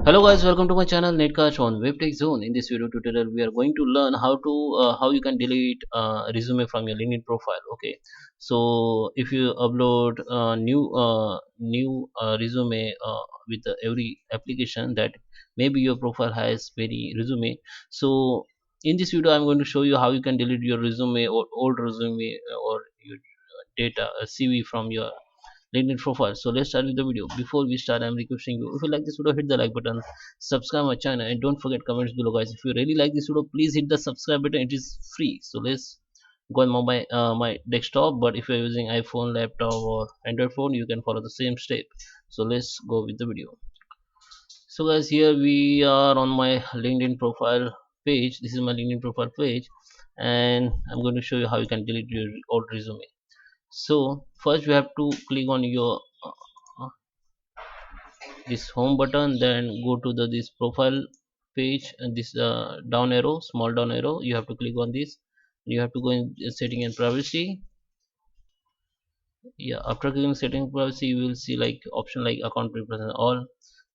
Hello guys, welcome to my channel NetCast on WebTech Zone. In this video tutorial, we are going to learn how you can delete resume from your LinkedIn profile. Okay, so if you upload new resume with every application, that maybe your profile has very resume. So in this video, I'm going to show you how you can delete your resume or old resume or your data CV from your LinkedIn profile. So let's start with the video. Before we start, I'm requesting you, if you like this video, hit the like button, subscribe my channel, and don't forget comments below, guys. If you really like this video, please hit the subscribe button. It is free. So let's go on my desktop. But if you're using iPhone, laptop, or Android phone, you can follow the same step. So let's go with the video. So guys, here we are on my LinkedIn profile page. This is my LinkedIn profile page, and I'm going to show you how you can delete your old resume. So first we have to click on your this home button, then go to this profile page, and this down arrow, small down arrow, you have to click on this. You have to go in setting and privacy. Yeah, after clicking setting privacy, you will see like option like account preference and all.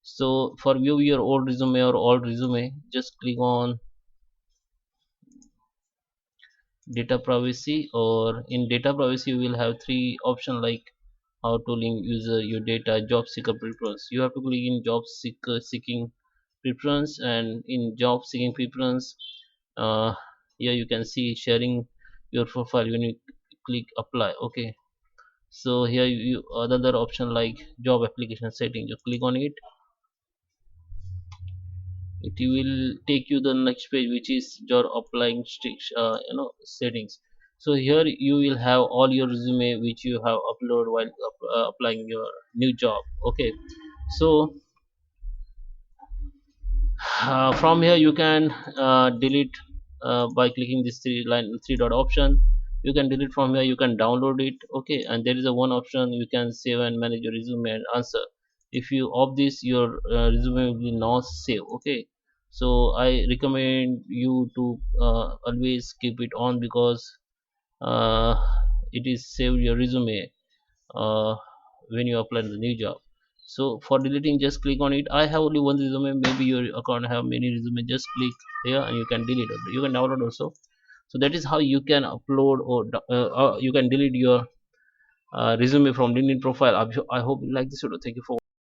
So for view your old resume or old resume, just click on data privacy, or in data privacy you will have three options like how to link user your data, job seeker preference. You have to click in job seeker seeking preference, and in job seeking preference, uh, here you can see sharing your profile when you click apply. Okay, so here you other option like job application setting, just click on it. It will take you the next page, which is your applying settings. So here you will have all your resume which you have uploaded while applying your new job. Okay, so from here you can delete by clicking this three dot option. You can delete from here, you can download it. Okay, and there is a one option you can save and manage your resume and answer. If you opt this, your resume will be not save. Okay, so I recommend you to always keep it on, because uh, it is save your resume uh, when you apply the new job. So for deleting, just click on it. I have only one resume, maybe your account have many resume, just click here and you can delete it. You can download also. So that is how you can upload or you can delete your resume from LinkedIn profile. I hope you like this video. Thank you for